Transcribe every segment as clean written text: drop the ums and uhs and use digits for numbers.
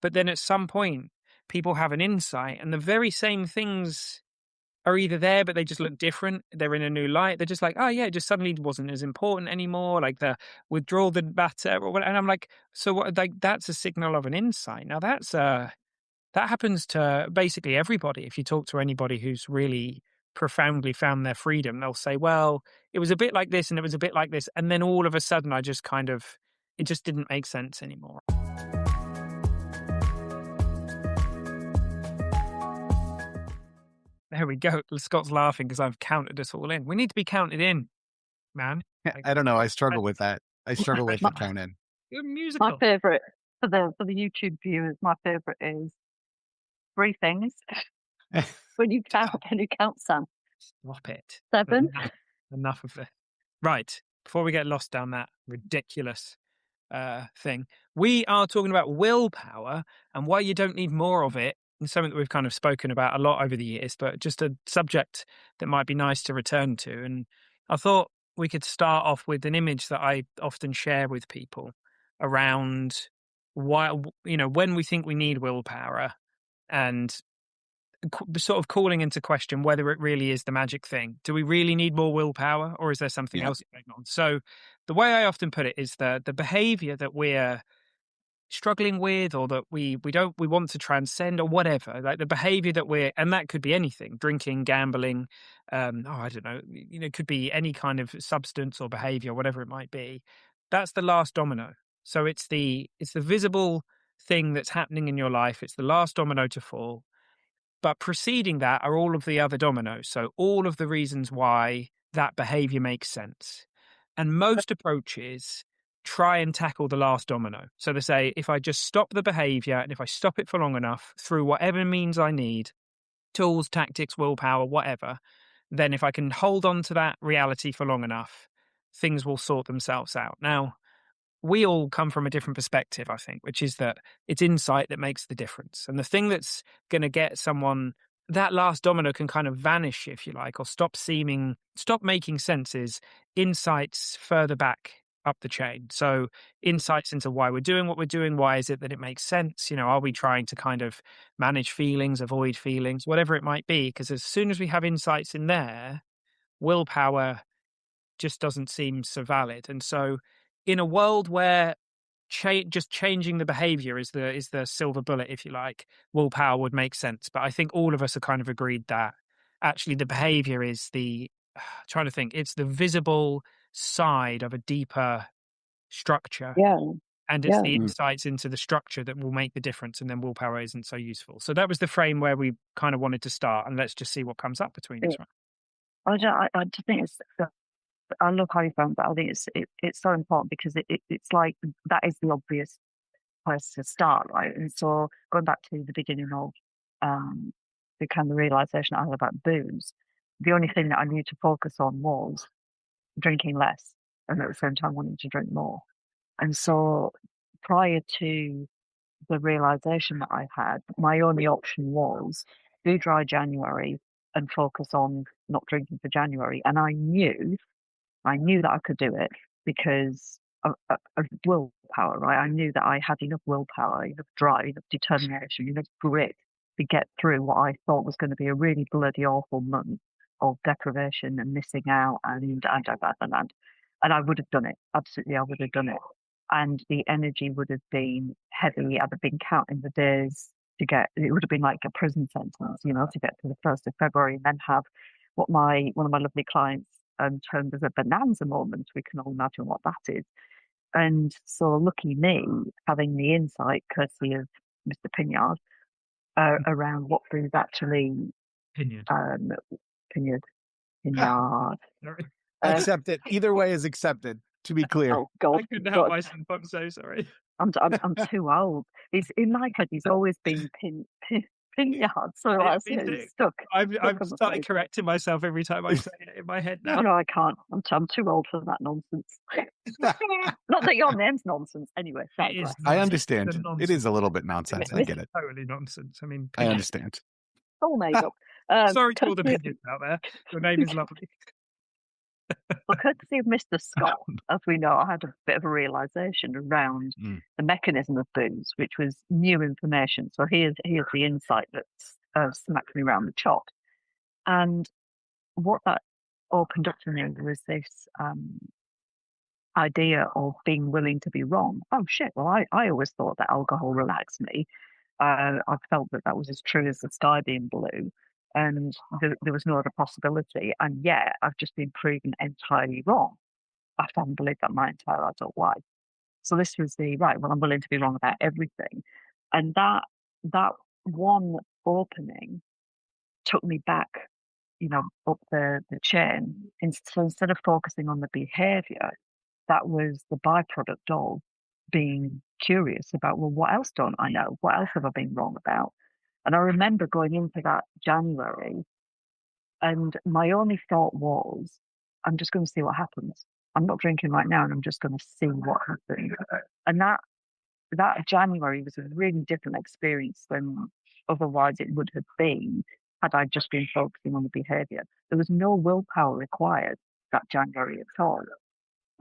But then at some point, people have an insight, and the very same things are either there, but they just look different. They're in a new light. They're just like, oh yeah, it just suddenly wasn't as important anymore. Like the withdrawal didn't matter, or what. And I'm like, so what? Like that's a signal of an insight. Now that happens to basically everybody. If you talk to anybody who's really profoundly found their freedom, they'll say, well, it was a bit like this and it was a bit like this. And then all of a sudden, it just didn't make sense anymore. There we go. Scott's laughing because I've counted us all in. We need to be counted in, man. I don't know. I struggle with that. I struggle with the count in. You're musical. My favourite for the YouTube viewers, my favourite is 3 things. When you count, Sam. Stop it. 7. Enough of it. Right. Before we get lost down that ridiculous thing, we are talking about willpower and why you don't need more of it. And something that we've kind of spoken about a lot over the years, but just a subject that might be nice to return to. And I thought we could start off with an image that I often share with people around why, when we think we need willpower and sort of calling into question whether it really is the magic thing. Do we really need more willpower, or is there something else going on? So the way I often put it is the behavior that we're struggling with, or that we want to transcend, or whatever, like the behavior that and that could be anything: drinking, gambling, I don't know, it could be any kind of substance or behavior, whatever it might be. That's the last domino. So it's the visible thing that's happening in your life. It's the last domino to fall, but preceding that are all of the other dominoes. So all of the reasons why that behavior makes sense. And most approaches try and tackle the last domino. So they say, if I just stop the behavior, and if I stop it for long enough through whatever means I need, tools, tactics, willpower, whatever, then if I can hold on to that reality for long enough, things will sort themselves out. Now, we all come from a different perspective, I think, which is that it's insight that makes the difference. And the thing that's going to get someone, that last domino can kind of vanish, if you like, or stop making sense, is insights further back up the chain. So insights into why we're doing what we're doing. Why is it that it makes sense? Are we trying to kind of manage feelings, avoid feelings, whatever it might be? Because as soon as we have insights in there, willpower just doesn't seem so valid. And so in a world where just changing the behavior is the silver bullet, if you like, willpower would make sense. But I think all of us are kind of agreed that actually the behavior is trying to think, it's the visible side of a deeper structure. Yeah. And it's the insights into the structure that will make the difference, and then willpower isn't so useful. So that was the frame where we kind of wanted to start, and let's just see what comes up between us. I just think I love how you found that. I think it's so important, because it's like that is the obvious place to start, right? And so going back to the beginning of the kind of realization I had about booze, the only thing that I needed to focus on was drinking less, and at the same time wanting to drink more. And so prior to the realization that I had, my only option was do dry January and focus on not drinking for January. And I knew that I could do it because of willpower, right? I knew that I had enough willpower, enough drive, enough determination, enough grit to get through what I thought was going to be a really bloody awful month of deprivation and missing out, and I would have done it. Absolutely, I would have done it. And the energy would have been heavy. I'd have been counting the days to get, it would have been like a prison sentence, to get to the 1st of February and then have what one of my lovely clients termed as a bonanza moment. We can all imagine what that is. And so lucky me, having the insight, courtesy of Mr. Pinyard, around what food actually... Pinyard. Pinyard. Accepted. Either way is accepted, to be clear. Oh, God. I couldn't help myself. I'm so sorry. I'm too old. It's in my head. He's always been Pinyard. So it's stuck. I've started correcting myself every time I say it in my head now. No, I can't. I'm too old for that nonsense. Not that your name's nonsense. Anyway, I understand. It is a little bit nonsense. I get it. Totally nonsense. I mean, I understand. All made up. Sorry to all the Pinyards out there. Your name is lovely. Well, courtesy of Mr. Scott, as we know, I had a bit of a realization around Mm. the mechanism of booze, which was new information. So here's the insight that's smacked me around the chalk. And what that opened up to me was this idea of being willing to be wrong. Oh shit! Well, I always thought that alcohol relaxed me. I felt that that was as true as the sky being blue, and there was no other possibility. And yet, I've just been proven entirely wrong. I haven't believed that my entire adult life. So this was the right. Well, I'm willing to be wrong about everything, and that one opening took me back, up the chain. So instead of focusing on the behaviour, that was the byproduct of being curious about, well, what else don't I know? What else have I been wrong about? And I remember going into that January, and my only thought was, I'm just going to see what happens. I'm not drinking right now, and I'm just going to see what happens. And that January was a really different experience than otherwise it would have been had I just been focusing on the behaviour. There was no willpower required that January at all,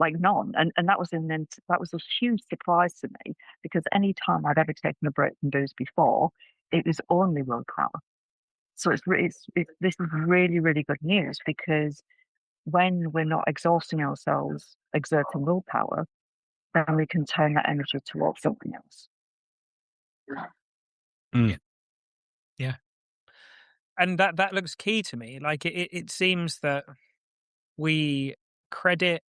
like none. And that was that was a huge surprise to me, because any time I'd ever taken a break from booze before, it was only willpower. So this is really, really good news, because when we're not exhausting ourselves exerting willpower, then we can turn that energy towards something else. Mm. Yeah. And that looks key to me. Like it seems that we credit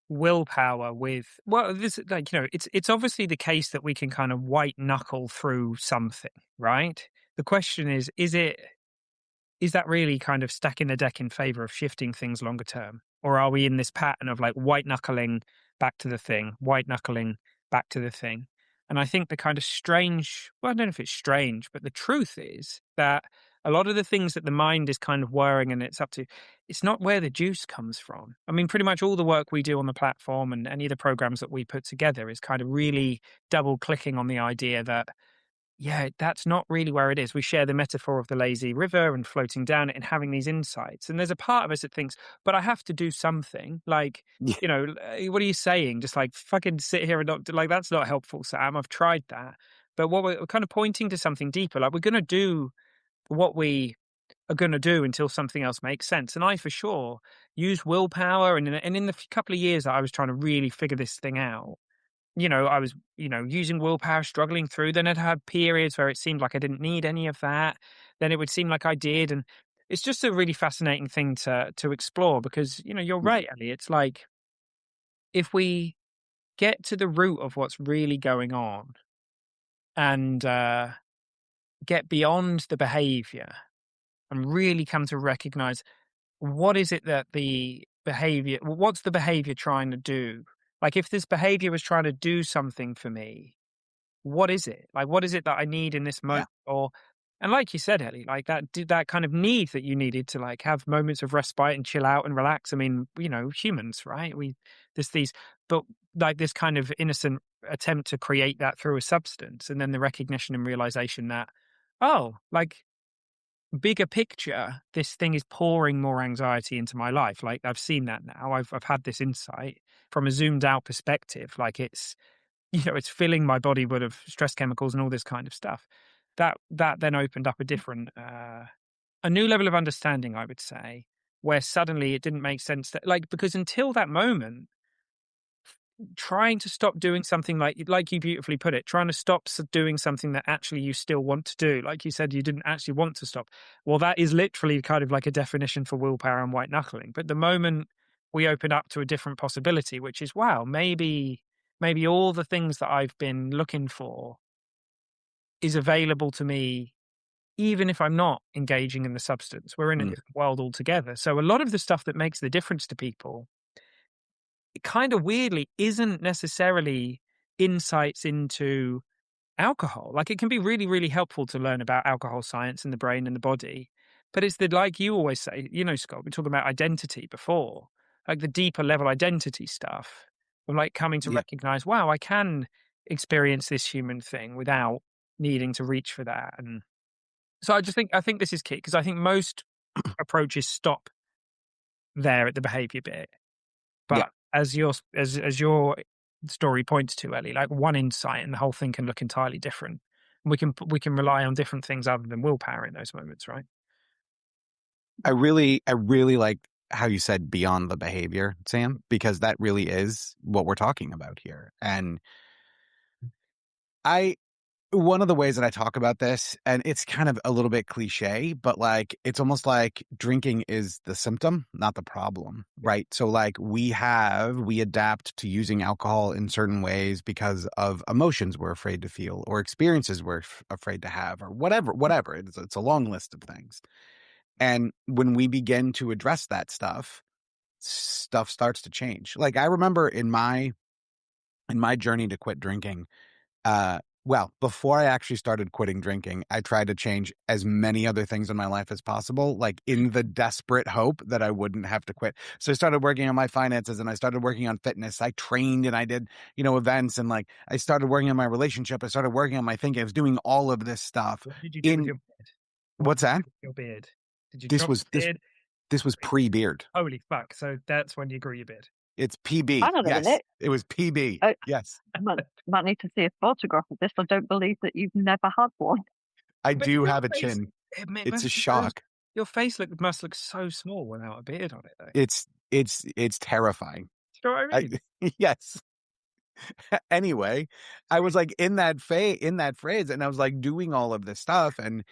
willpower with, well, this, like, it's obviously the case that we can kind of white knuckle through something, right? The question is that really kind of stacking the deck in favor of shifting things longer term? Or are we in this pattern of like white knuckling back to the thing, white knuckling back to the thing? And I think the kind of strange, well, I don't know if it's strange, but the truth is that a lot of the things that the mind is kind of worrying and it's up to, it's not where the juice comes from. I mean, pretty much all the work we do on the platform and any of the programs that we put together is kind of really double clicking on the idea that, yeah, that's not really where it is. We share the metaphor of the lazy river and floating down it and having these insights. And there's a part of us that thinks, but I have to do something. Like, Yeah. What are you saying? Just like fucking sit here and not do, like, that's not helpful, Sam. I've tried that. But what we're kind of pointing to something deeper. Like, we're going to do what we are going to do until something else makes sense. And I, for sure, use willpower. And in the couple of years that I was trying to really figure this thing out, I was, using willpower, struggling through. Then I'd had periods where it seemed like I didn't need any of that. Then it would seem like I did. And it's just a really fascinating thing to explore, because, you're right, Ellie. It's like, if we get to the root of what's really going on and get beyond the behavior and really come to recognize, what is it that what's the behavior trying to do? Like, if this behavior was trying to do something for me, what is it? Like, what is it that I need in this Yeah. moment? And like you said, Ellie, like that kind of need that you needed to like have moments of respite and chill out and relax. I mean, humans, right? There's these, but like this kind of innocent attempt to create that through a substance, and then the recognition and realization that, oh, like, bigger picture, this thing is pouring more anxiety into my life. Like, I've seen that now. I've had this insight from a zoomed out perspective. Like, it's, it's filling my body with of stress chemicals and all this kind of stuff. That then opened up a different, a new level of understanding, I would say, where suddenly it didn't make sense that, like, because until that moment, trying to stop doing something, like you beautifully put it, trying to stop doing something that actually you still want to do. Like you said, you didn't actually want to stop. Well, that is literally kind of like a definition for willpower and white knuckling. But the moment we open up to a different possibility, which is, wow, maybe all the things that I've been looking for is available to me, even if I'm not engaging in the substance. We're in a different world altogether. So a lot of the stuff that makes the difference to people, it kind of weirdly isn't necessarily insights into alcohol. Like, it can be really, really helpful to learn about alcohol science and the brain and the body. But it's like you always say, Scott, we talked about identity before, like the deeper level identity stuff of like coming to Yeah. recognize, wow, I can experience this human thing without needing to reach for that. And so I think this is key, because I think most approaches stop there at the behavior bit. Yeah. But as your story points to, Ellie, like one insight and the whole thing can look entirely different. We can rely on different things other than willpower in those moments, right? I really like how you said beyond the behavior, Sam, because that really is what we're talking about here. And I one of the ways that I talk about this, and it's kind of a little bit cliche, but like it's almost like drinking is the symptom, not the problem, right? So like we adapt to using alcohol in certain ways because of emotions we're afraid to feel or experiences we're afraid to have or whatever. It's a long list of things. And when we begin to address that stuff starts to change. Like I remember in my journey to quit drinking, well, before I actually started quitting drinking, I tried to change as many other things in my life as possible, like in the desperate hope that I wouldn't have to quit. So I started working on my finances and I started working on fitness. I trained and I did, events, and like I started working on my relationship. I started working on my thinking. I was doing all of this stuff What did you do with in your beard? What what's did you that? do with your beard? Did you This chop was the beard? this was pre-beard. Holy fuck! So that's when you grew your beard. It's PB. Hang on a Yes, minute. it was PB. I, Yes, I might need to see a photograph of this. I don't believe that you've never had one. I But do your have a face, chin. it It's a must be so. shock. Your face must look so small without a beard on it, though. It's terrifying. Do you know what I I, mean? yes. Anyway, I was like in that phrase, and I was like doing all of this stuff, and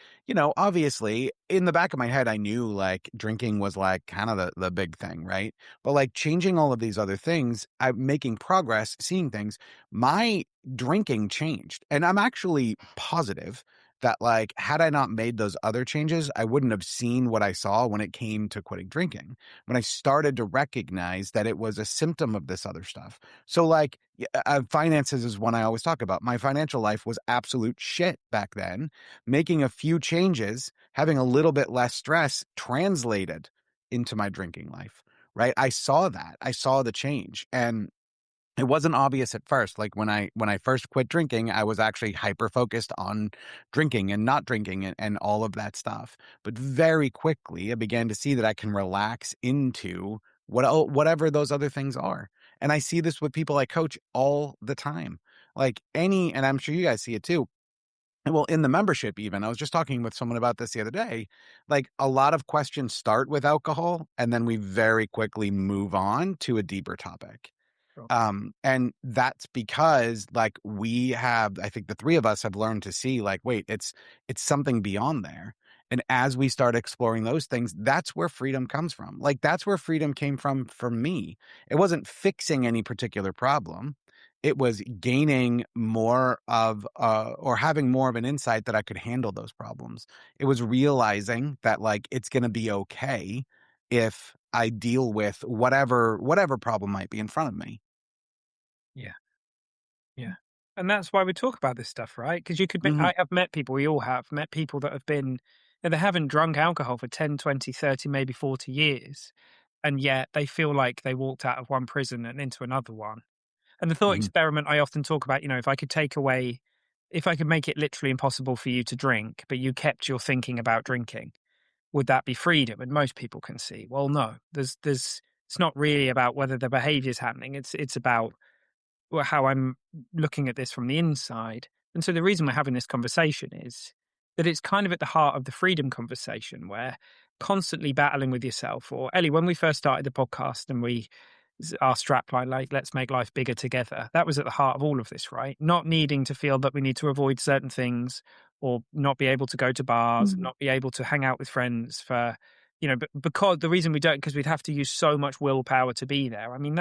obviously in the back of my head I knew like drinking was like kind of the big thing, right? But like changing all of these other things, I'm making progress, seeing things. My drinking changed, and I'm actually positive that like had I not made those other changes, I wouldn't have seen what I saw when it came to quitting drinking, when I started to recognize that it was a symptom of this other stuff. So like finances is one I always talk about. My financial life was absolute shit back then. Making a few changes, having a little bit less stress translated into my drinking life, right? I saw that. I saw the change. And it wasn't obvious at first. Like when I first quit drinking, I was actually hyper focused on drinking and not drinking and all of that stuff. But very quickly, I began to see that I can relax into whatever those other things are. And I see this with people I coach all the time. And I'm sure you guys see it too. Well, in the membership, even, I was just talking with someone about this the other day. Like a lot of questions start with alcohol, and then we very quickly move on to a deeper topic. Sure. And that's because like I think the three of us have learned to see like, wait, it's something beyond there. And as we start exploring those things, that's where freedom comes from. Like that's where freedom came from for me. It wasn't fixing any particular problem. It was gaining more of or having more of an insight that I could handle those problems. It was realizing that like it's going to be okay if I deal with whatever problem might be in front of me. Yeah, yeah. And that's why we talk about this stuff, right? Because Mhm. I have met people, we all have met people that have been, they haven't drunk alcohol for 10, 20, 30, maybe 40 years. And yet they feel like they walked out of one prison and into another one. And the thought Mhm. experiment I often talk about, if I could if I could make it literally impossible for you to drink, but you kept your thinking about drinking, would that be freedom? And most people can see, well, no, it's not really about whether the behavior is happening. It's about how I'm looking at this from the inside. And so the reason we're having this conversation is that it's kind of at the heart of the freedom conversation where constantly battling with yourself. Or Ellie, when we first started the podcast and our strapline, like, let's make life bigger together, that was at the heart of all of this, right? Not needing to feel that we need to avoid certain things or not be able to go to bars, Mhm. not be able to hang out with friends for, but because the reason we don't, because we'd have to use so much willpower to be there. I mean,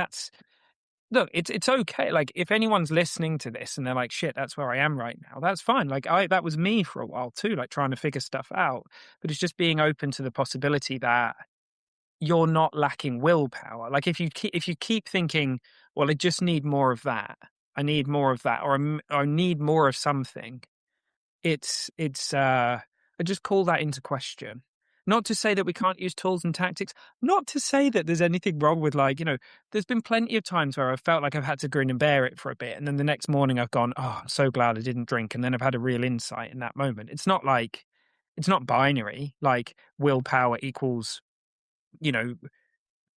look, it's okay. Like, if anyone's listening to this and they're like, shit, that's where I am right now, that's fine. Like, that was me for a while too, like trying to figure stuff out. But it's just being open to the possibility that you're not lacking willpower. Like, if you keep thinking, well, I just need more of that, I need more of that, or I need more of something, I just call that into question. Not to say that we can't use tools and tactics, not to say that there's anything wrong with, like, there's been plenty of times where I've felt like I've had to grin and bear it for a bit, and then the next morning I've gone, oh, I'm so glad I didn't drink, and then I've had a real insight in that moment. It's not binary, like willpower equals, you know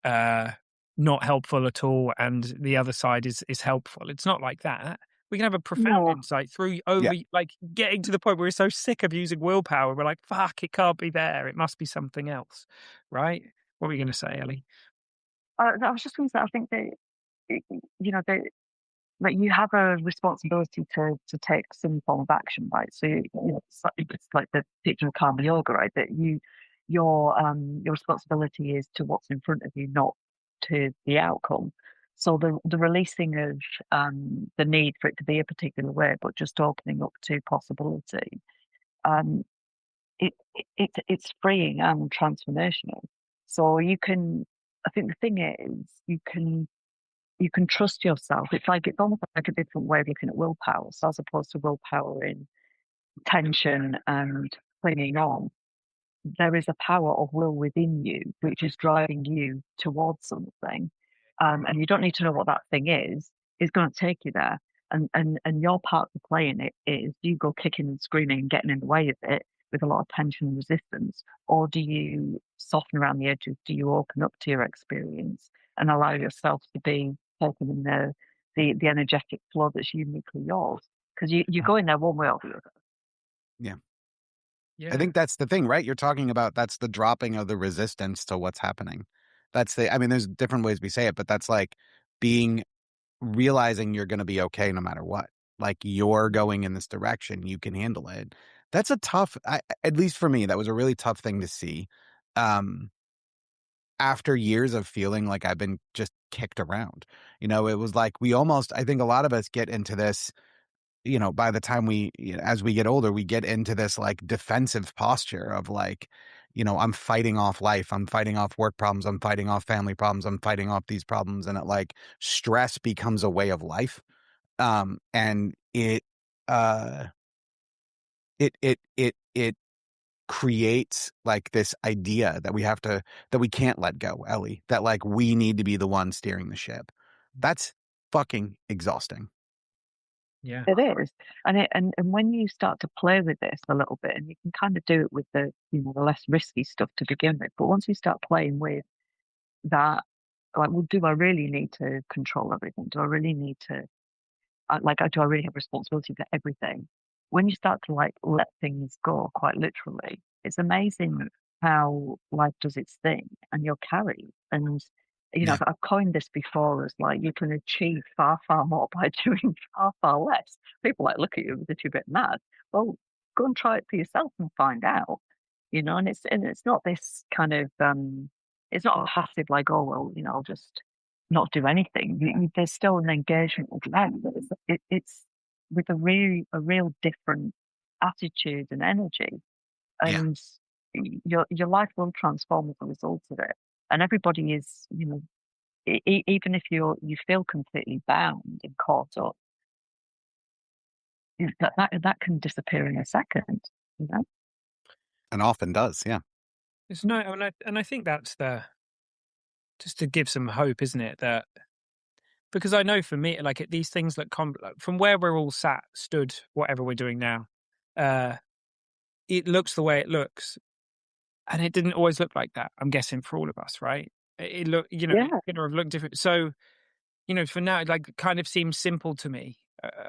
uh, not helpful at all, and the other side is helpful. It's not like that. We can have a profound No, insight through Yeah. over like getting to the point where we're so sick of using willpower. We're like, fuck, it can't be there. It must be something else, right? What were you going to say, Ellie? I was just going to say, I think that you know that you have a responsibility to take some form of action, right? So it's like the picture of karma yoga, right? That your responsibility is to what's in front of you, not to the outcome. So the releasing of the need for it to be a particular way, but just opening up to possibility, um, it's freeing and transformational. So you can, I think the thing is, you can trust yourself. It's almost like a different way of looking at willpower. So as opposed to willpower in tension and clinging on, there is a power of will within you which is driving you towards something. And you don't need to know what that thing is. It's going to take you there. And your part to play in it is, do you go kicking and screaming and getting in the way of it with a lot of tension and resistance? Or do you soften around the edges? Do you open up to your experience and allow yourself to be taken in the energetic flow that's uniquely yours? Because you go in there one way or the other. Yeah. I Yeah, think that's the thing, right? You're talking about that's the dropping of the resistance to what's happening. I mean, there's different ways we say it, but that's like being realizing you're going to be okay no matter what. Like you're going in this direction, you can handle it. That's a tough, at least for me, that was a really tough thing to see. Um, After years of feeling like I've been just kicked around, it was like I think a lot of us get into this, by the time as we get older, we get into this like defensive posture of like, I'm fighting off life. I'm fighting off work problems. I'm fighting off family problems. I'm fighting off these problems. And it like stress becomes a way of life. And uh, it creates like this idea that we can't let go, Ellie, that like we need to be the one steering the ship. That's fucking exhausting. yeah, It is. And when you start to play with this a little bit, and you can kind of do it with the less risky stuff to begin with, but once you start playing with that, like, well, do I really need to control everything? Do I really need to do I really have responsibility for everything? When you start to like let things go, quite literally, it's amazing how life does its thing and you're carried. And Yeah. I've coined this before as like you can achieve far, far more by doing far, far less. People like look at you as if you're a bit mad. Well, go and try it for yourself and find out. And it's not this kind of it's not a passive like, oh well, I'll just not do anything. There's still an engagement with life, but it's with a real different attitude and energy, Yeah. and your life will transform as a result of it. And everybody is, even if you feel completely bound and caught up, that can disappear in a second. You know? And often does. Yeah. it's no, and I think that's the just to give some hope, isn't it? That because I know for me, like these things like from where we're all stood, whatever we're doing now, uh, it looks the way it looks, and it didn't always look like that. I'm guessing for all of us, right? It look, it Yeah, could have looked different. So, for now, it like kind of seems simple to me,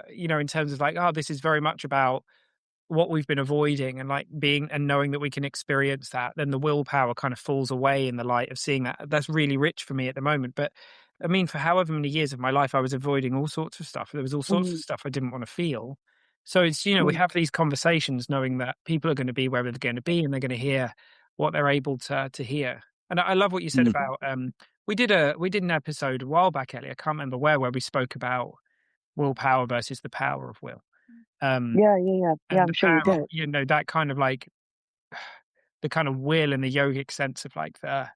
in terms of like, oh, this is very much about what we've been avoiding and like being and knowing that we can experience that, then the willpower kind of falls away in the light of seeing that. That's really rich for me at the moment. But I mean, for however many years of my life, I was avoiding all sorts of stuff. There was all sorts of mm, stuff I didn't want to feel. So it's, we mm, have these conversations knowing that people are going to be where they're going to be and they're going to hear what they're able to hear. And I love what you said Mm. about, we did an episode a while back, Ellie. I can't remember where we spoke about willpower versus the power of will. Um, yeah, yeah, yeah, yeah. and I'm the sure you power, did. that kind of like the kind of will and the yogic sense of like that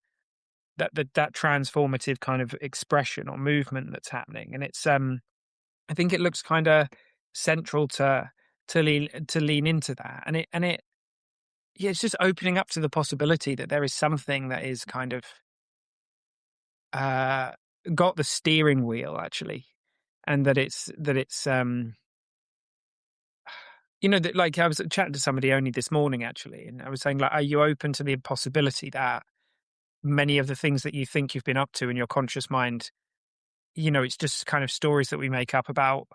transformative kind of expression or movement that's happening. And it's I think it looks kind of central to lean into that. And it yeah, it's just opening up to the possibility that there is something that is kind of uh got the steering wheel actually. And that it's that like I was chatting to somebody only this morning actually, and I was saying like, are you open to the possibility that many of the things that you think you've been up to in your conscious mind, it's just kind of stories that we make up about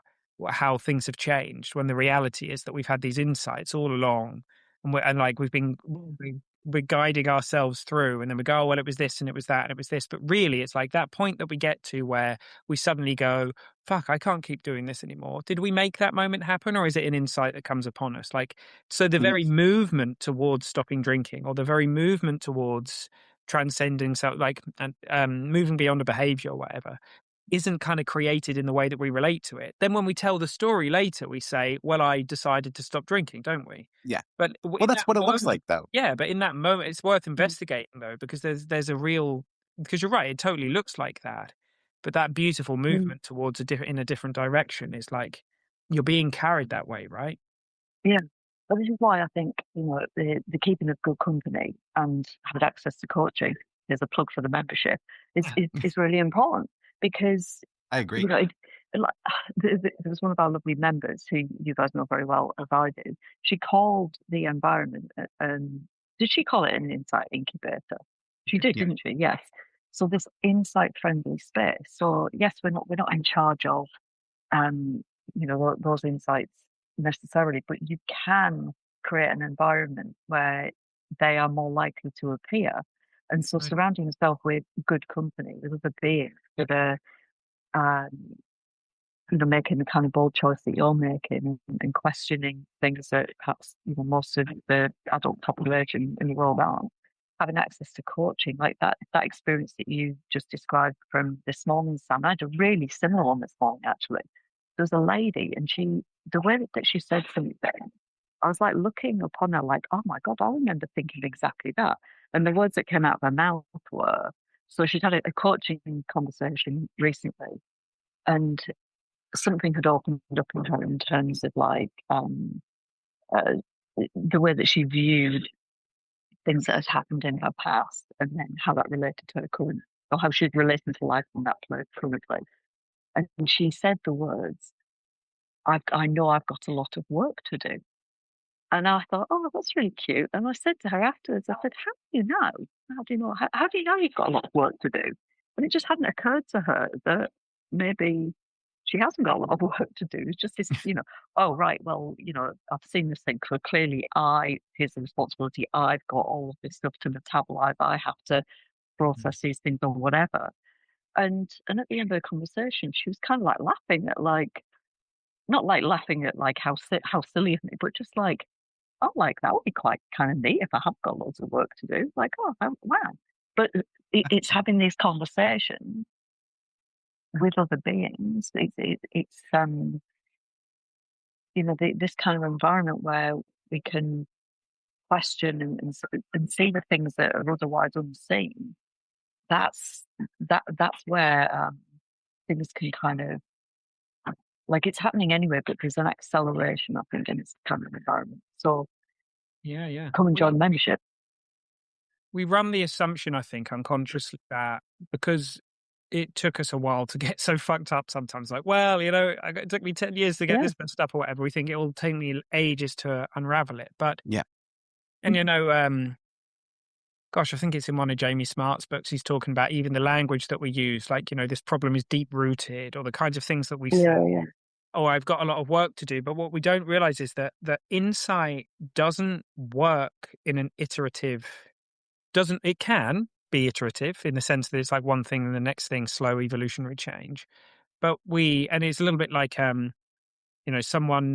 how things have changed, when the reality is that we've had these insights all along, and like we're guiding ourselves through, and then we go, oh, well, it was this and it was that and it was this, but really it's like that point that we get to where we suddenly go, fuck, I can't keep doing this anymore. Did we make that moment happen, or is it an insight that comes upon us? Like, so the very movement towards stopping drinking, or the very movement towards transcending, so like, and moving beyond a behavior or whatever, isn't kind of created in the way that we relate to it. Then when we tell the story later, we say, well, I decided to stop drinking, don't we? Yeah. But Well, in that's that what it looks moment, like, though. yeah, but in that moment, it's worth Mm. investigating though, because there's a real, because you're right, it totally looks like that, but that beautiful movement towards in a different direction is like you're being carried that way, right? Yeah. But this is why I think, the keeping of good company and having access to coaching, there's a plug for the membership, is really important because, I agree. like, there was one of our lovely members who you guys know very well as I do. She called the environment, did she call it an insight incubator? She did, Yeah. didn't she? Yes. So this insight friendly space. So yes, we're not in charge of um, those insights necessarily, but you can create an environment where they are more likely to appear. And so Right. surrounding yourself with good company, with other beings that are, um, making the kind of bold choice that you're making and questioning things that perhaps, most of the adult population in the world aren't. Having access to coaching like that experience that you just described from this morning, Sam, I had a really similar one this morning actually. There was a lady and the way that she said something, I was like looking upon her like, oh my God, I remember thinking exactly that. And the words that came out of her mouth were, so she'd had a coaching conversation recently and something had opened up in her in terms of like uh, the way that she viewed things that had happened in her past and then how that related to her current, or how she's relating to life on that place currently. And she said the words, I know I've got a lot of work to do. And I thought, oh, that's really cute. And I said to her afterwards, I said, how do you know? How do you know? How do you know you've got a lot of work to do? And it just hadn't occurred to her that maybe she hasn't got a lot of work to do. It's just this, oh, right, well, I've seen this thing. So clearly here's the responsibility. I've got all of this stuff to metabolize. I have to process these things or whatever. And at the end of the conversation, she was kind of like laughing at like, not like laughing at like how silly of me, but just like, oh, like that would be quite kind of neat if I have got loads of work to do. Like, oh, wow. But it's having these conversations with other beings. It's this kind of environment where we can question and see the things that are otherwise unseen. That's where things can kind of, like, it's happening anyway, but there's an acceleration, I think, in this kind of environment. So Yeah, yeah. come and join membership. We run the assumption, I think, unconsciously, that because it took us a while to get so fucked up sometimes, like, well, it took me 10 years to get Yeah. this messed up or whatever. We think it will take me ages to unravel it. But, Yeah. and gosh, I think it's in one of Jamie Smart's books. He's talking about even the language that we use, like, this problem is deep rooted, or the kinds of things that we say. Yeah. Oh, I've got a lot of work to do. But what we don't realize is that insight doesn't work in an iterative, it can be iterative in the sense that it's like one thing and the next thing, slow evolutionary change. But and it's a little bit like, someone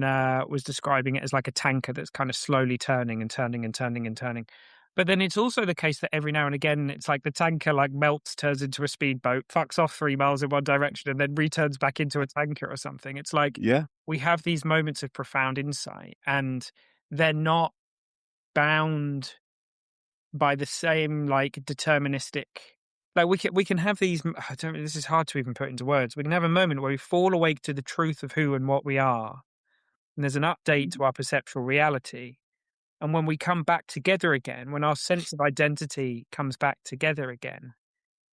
was describing it as like a tanker that's kind of slowly turning and turning and turning and turning. But then it's also the case that every now and again, it's like the tanker like melts, turns into a speedboat, fucks off 3 miles in one direction, and then returns back into a tanker or something. It's like Yeah. we have these moments of profound insight, and they're not bound by the same like deterministic. Like we can have these. I don't. This is hard to even put into words. We can have a moment where we fall awake to the truth of who and what we are, and there's an update to our perceptual reality. And when we come back together again, when our sense of identity comes back together again,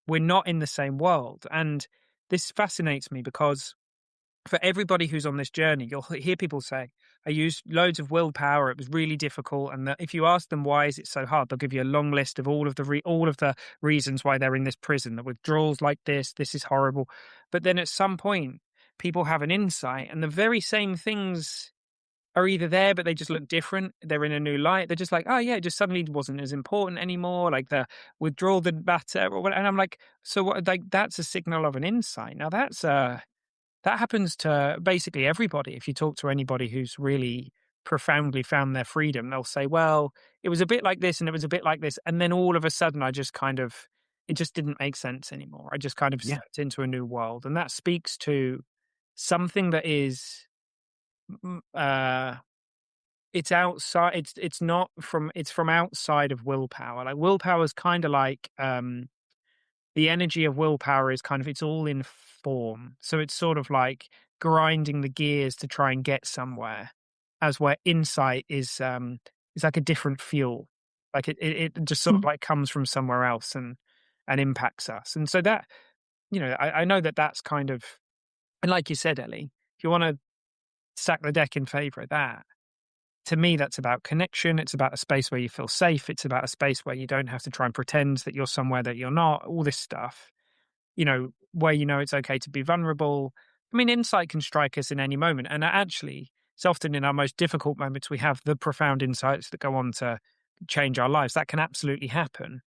we're not in the same world. And this fascinates me because for everybody who's on this journey, you'll hear people say, I used loads of willpower. It was really difficult. And if you ask them why is it so hard, they'll give you a long list of all of the reasons why they're in this prison. The withdrawals like this is horrible. But then at some point, people have an insight, and the very same things are either there, but they just look different. They're in a new light. They're just like, oh yeah, it just suddenly wasn't as important anymore. Like the withdrawal didn't matter, or what. And I'm like, so what? Like that's a signal of an insight. Now that happens to basically everybody. If you talk to anybody who's really profoundly found their freedom, they'll say, well, it was a bit like this and it was a bit like this. And then all of a sudden, it just didn't make sense anymore. I just kind of Yeah. stepped into a new world. And that speaks to something that is, mm, uh, it's outside, it's from outside of willpower. Like willpower is kind of like, the energy of willpower is kind of it's all in form. So it's sort of like grinding the gears to try and get somewhere. As where insight is like a different fuel. Like it just sort of like comes from somewhere else and impacts us. And so that, I know that that's kind of, and like you said, Ellie, if you want to stack the deck in favor of that, to me, that's about connection. It's about a space where you feel safe. It's about a space where you don't have to try and pretend that you're somewhere that you're not, all this stuff, where it's okay to be vulnerable. I mean, insight can strike us in any moment. And actually, it's often in our most difficult moments we have the profound insights that go on to change our lives. That can absolutely happen.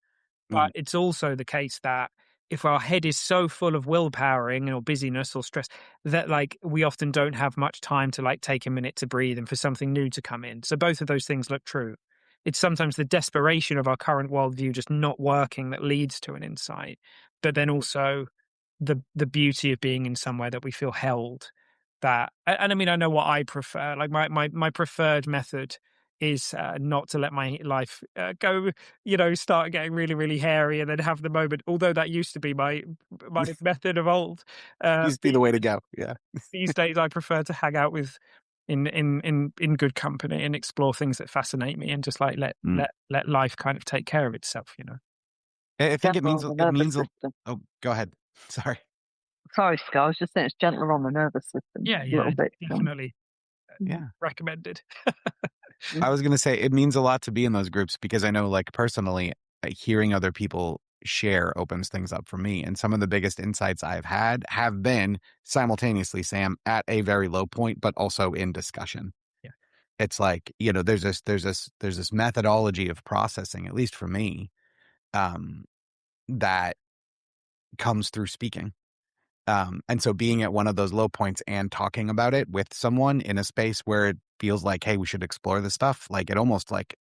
But Mm. it's also the case that if our head is so full of willpowering or busyness or stress that like we often don't have much time to like take a minute to breathe and for something new to come in. So both of those things look true. It's sometimes the desperation of our current worldview just not working that leads to an insight, but then also the beauty of being in somewhere that we feel held. And I mean, I know what I prefer. Like my preferred method is not to let my life go, start getting really, really hairy and then have the moment. Although that used to be my method of old. Used to be the way to go. Yeah. These days, I prefer to hang out with in good company and explore things that fascinate me, and just like Mm. let life kind of take care of itself. I think it Gentler means on the it nervous means a system. oh, go ahead. Sorry. Sorry, Scott, I was just saying it's gentler on the nervous system Yeah, a little yeah, bit. definitely Mm. Yeah. recommended. Mm. I was gonna say it means a lot to be in those groups because I know, like, personally, hearing other people share opens things up for me. And some of the biggest insights I've had have been simultaneously, Sam, at a very low point, but also in discussion. Yeah. It's like, there's this methodology of processing, at least for me, um, that comes through speaking. And so being at one of those low points and talking about it with someone in a space where it feels like, hey, we should explore this stuff, like it almost like,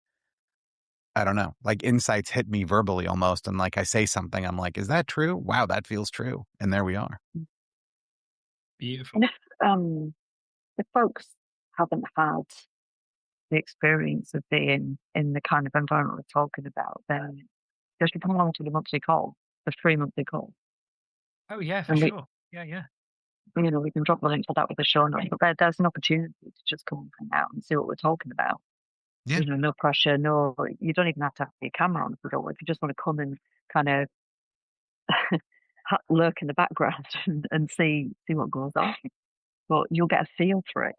I don't know, like insights hit me verbally almost. And like I say something, I'm like, is that true? Wow, that feels true. And there we are. Beautiful. And if folks haven't had the experience of being in the kind of environment we're talking about, then just come along to the monthly call, the 3 monthly call, Oh yeah, for and sure. Yeah, yeah. we can drop the link for that with the show notes. But there's an opportunity to just come and hang out and see what we're talking about. Yeah. No pressure, no, you don't even have to have your camera on if you don't want. If you just want to come and kind of lurk in the background and see what goes on. But you'll get a feel for it,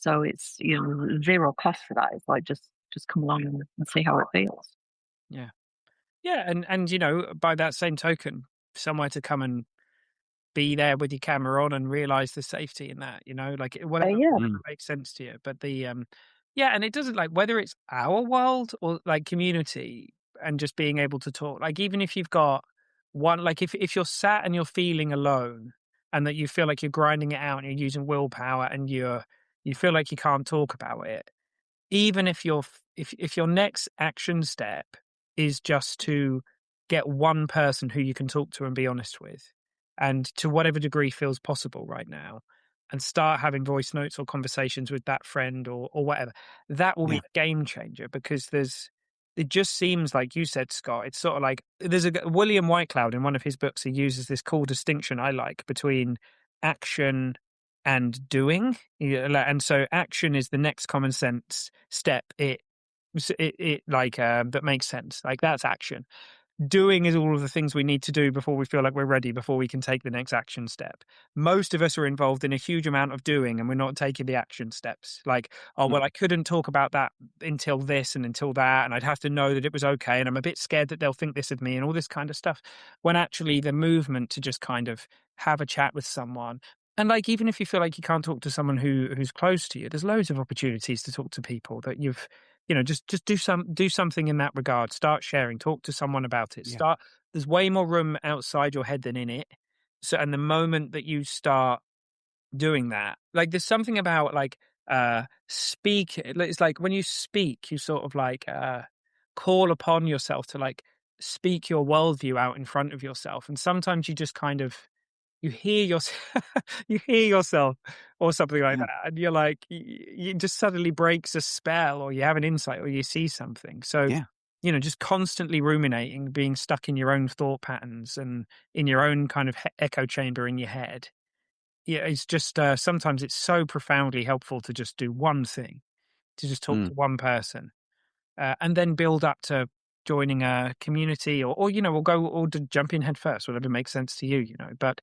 So it's zero cost for that. It's like just come along and see how it feels. Yeah. Yeah, and by that same token, somewhere to come and be there with your camera on and realize the safety in that, like whatever Yeah, Mm. makes sense to you. But yeah, and it doesn't like whether it's our world or like community and just being able to talk, like even if you've got one, like if you're sat and you're feeling alone and that you feel like you're grinding it out and you're using willpower and you feel like you can't talk about it, even if if your next action step is just to get one person who you can talk to and be honest with, and to whatever degree feels possible right now, and start having voice notes or conversations with that friend or whatever, that will be Yeah. a game changer. Because it just seems like you said, Scott, it's sort of like there's William Whitecloud in one of his books, he uses this cool distinction I like between action and doing. And so action is the next common sense step. It like that makes sense. Like that's action. doing is all of the things we need to do before we feel like we're ready, before we can take the next action step. Most of us are involved in a huge amount of doing and we're not taking the action steps. Like, oh, Mm. well, I couldn't talk about that until this and until that. And I'd have to know that it was okay. And I'm a bit scared that they'll think this of me and all this kind of stuff. When actually the movement to just kind of have a chat with someone. And like, even if you feel like you can't talk to someone who's close to you, there's loads of opportunities to talk to people that you've, just do something in that regard. Start sharing, talk to someone about it. Yeah. There's way more room outside your head than in it. So, and the moment that you start doing that, like, there's something about like, it's like when you speak, you sort of like, call upon yourself to like speak your worldview out in front of yourself. And sometimes you just kind of, you hear yourself, you hear yourself or something like Yeah. that, and you're like, you just suddenly breaks a spell, or you have an insight, or you see something. So, Yeah. just constantly ruminating, being stuck in your own thought patterns and in your own kind of echo chamber in your head. Yeah, it's just sometimes it's so profoundly helpful to just do one thing, to just talk Mm. to one person, and then build up to joining a community, or go or to jump in head first, whatever makes sense to you. But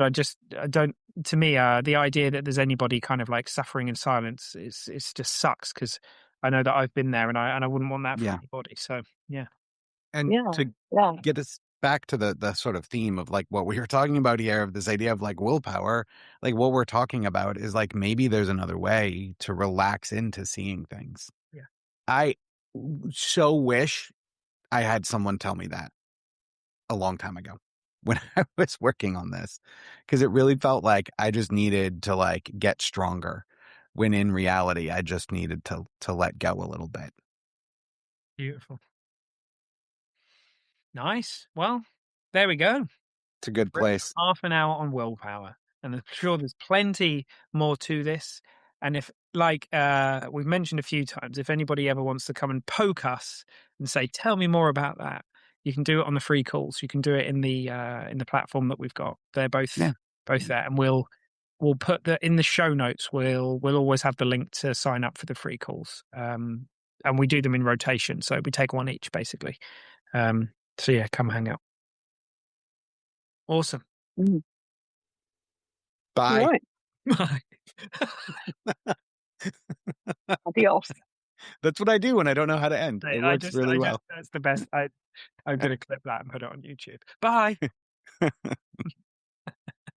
I don't. To me, the idea that there's anybody kind of like suffering in silence is just sucks, because I know that I've been there, and I wouldn't want that for Yeah. anybody. So yeah, And Yeah, to yeah. get us back to the sort of theme of like what we were talking about here, of this idea of like willpower, like what we're talking about is like maybe there's another way to relax into seeing things. yeah, I so wish I had someone tell me that a long time ago when I was working on this, because it really felt like I just needed to like get stronger, when in reality I just needed to let go a little bit. beautiful, nice. Well, there we go. It's a good We're at place. half an hour on willpower, and I'm sure there's plenty more to this. And if, like, we've mentioned a few times, if anybody ever wants to come and poke us and say, "Tell me more about that," you can do it on the free calls. You can do it in the platform that we've got. They're Yeah. both there, and we'll put the in the show notes. We'll always have the link to sign up for the free calls. And we do them in rotation, so we take one each basically. So yeah, come hang out. Awesome. Mm. All Bye. right. Bye. Adios. That's what I do when I don't know how to end. It works I really just well. that's the best. I'm gonna clip that and put it on YouTube. Bye.